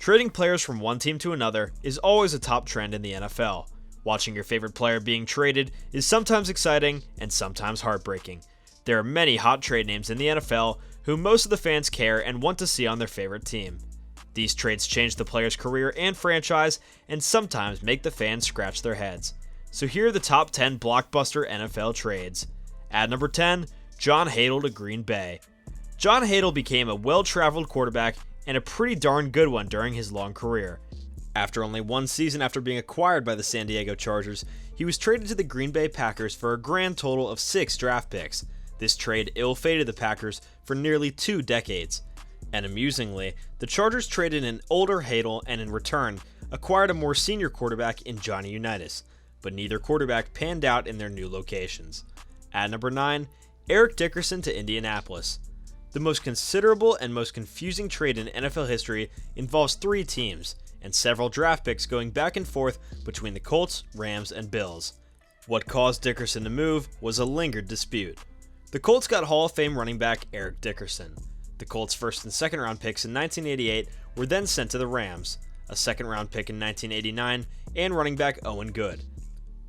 Trading players from one team to another is always a top trend in the NFL. Watching your favorite player being traded is sometimes exciting and sometimes heartbreaking. There are many hot trade names in the NFL who most of the fans care and want to see on their favorite team. These trades change the player's career and franchise and sometimes make the fans scratch their heads. So here are the top 10 blockbuster NFL trades. At number 10, John Hadl to Green Bay. John Hadl became a well-traveled quarterback and a pretty darn good one during his long career. After only one season after being acquired by the San Diego Chargers, he was traded to the Green Bay Packers for a grand total of 6 draft picks. This trade ill-fated the Packers for nearly 2 decades. And amusingly, the Chargers traded an older Hadl and in return acquired a more senior quarterback in Johnny Unitas, but neither quarterback panned out in their new locations. At number 9, Eric Dickerson to Indianapolis. The most considerable and most confusing trade in NFL history involves 3 teams and several draft picks going back and forth between the Colts, Rams, and Bills. What caused Dickerson to move was a lingering dispute. The Colts got Hall of Fame running back Eric Dickerson. The Colts' first and second round picks in 1988 were then sent to the Rams, a second round pick in 1989, and running back Owen Good.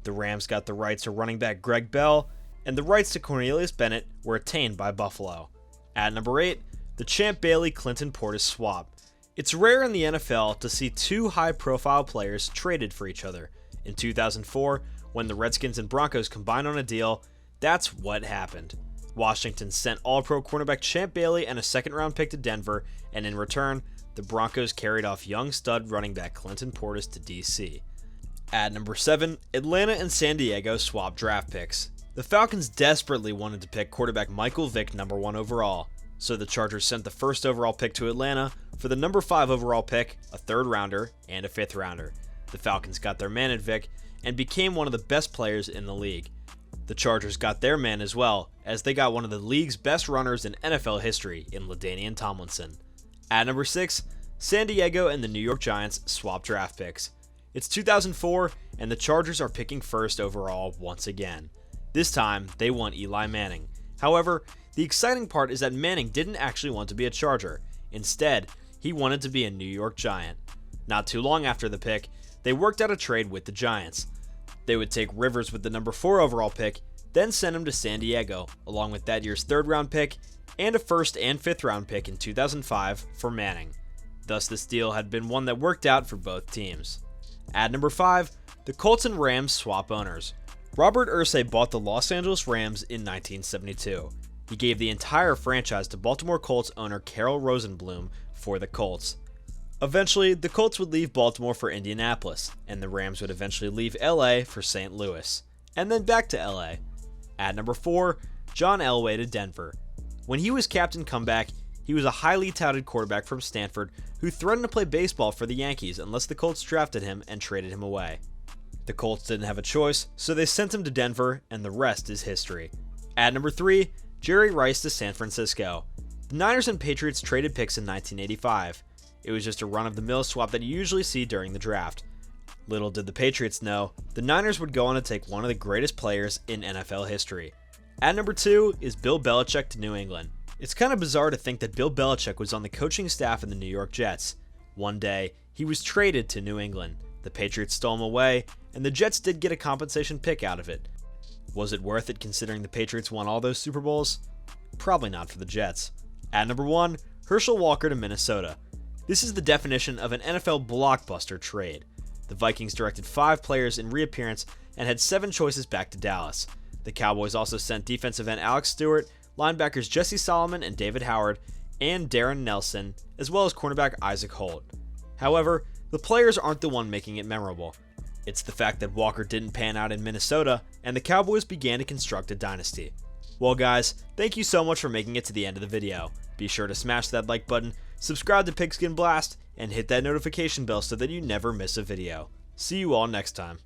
The Rams got the rights to running back Greg Bell, and the rights to Cornelius Bennett were attained by Buffalo. At number 8, the Champ Bailey-Clinton Portis swap. It's rare in the NFL to see 2 high-profile players traded for each other. In 2004, when the Redskins and Broncos combined on a deal, that's what happened. Washington sent All-Pro cornerback Champ Bailey and a second-round pick to Denver, and in return, the Broncos carried off young stud running back Clinton Portis to DC. At number 7, Atlanta and San Diego swapped draft picks. The Falcons desperately wanted to pick quarterback Michael Vick number 1 overall, so the Chargers sent the first overall pick to Atlanta for the number 5 overall pick, a 3rd rounder, and a 5th rounder. The Falcons got their man at Vick and became one of the best players in the league. The Chargers got their man as well, as they got one of the league's best runners in NFL history in LaDainian Tomlinson. At number 6, San Diego and the New York Giants swapped draft picks. It's 2004, and the Chargers are picking first overall once again. This time, they want Eli Manning. However, the exciting part is that Manning didn't actually want to be a Charger. Instead, he wanted to be a New York Giant. Not too long after the pick, they worked out a trade with the Giants. They would take Rivers with the number 4 overall pick, then send him to San Diego, along with that year's 3rd round pick and a 1st and 5th round pick in 2005 for Manning. Thus, this deal had been one that worked out for both teams. At number 5, the Colts and Rams swap owners. Robert Irsay bought the Los Angeles Rams in 1972. He gave the entire franchise to Baltimore Colts owner Carroll Rosenblum for the Colts. Eventually, the Colts would leave Baltimore for Indianapolis, and the Rams would eventually leave LA for St. Louis, and then back to LA. At number 4, John Elway to Denver. When he was captain comeback, he was a highly touted quarterback from Stanford who threatened to play baseball for the Yankees unless the Colts drafted him and traded him away. The Colts didn't have a choice, so they sent him to Denver, and the rest is history. At number 3, Jerry Rice to San Francisco. The Niners and Patriots traded picks in 1985. It was just a run-of-the-mill swap that you usually see during the draft. Little did the Patriots know, the Niners would go on to take one of the greatest players in NFL history. At number 2 is Bill Belichick to New England. It's kind of bizarre to think that Bill Belichick was on the coaching staff of the New York Jets. One day, he was traded to New England. The Patriots stole him away, and the Jets did get a compensation pick out of it. Was it worth it considering the Patriots won all those Super Bowls? Probably not for the Jets. At number 1, Herschel Walker to Minnesota. This is the definition of an NFL blockbuster trade. The Vikings directed 5 players in reappearance and had 7 choices back to Dallas. The Cowboys also sent defensive end Alex Stewart, linebackers Jesse Solomon and David Howard, and Darren Nelson, as well as cornerback Isaac Holt. However, the players aren't the one making it memorable. It's the fact that Walker didn't pan out in Minnesota, and the Cowboys began to construct a dynasty. Well guys, thank you so much for making it to the end of the video. Be sure to smash that like button, subscribe to Pigskin Blast, and hit that notification bell so that you never miss a video. See you all next time.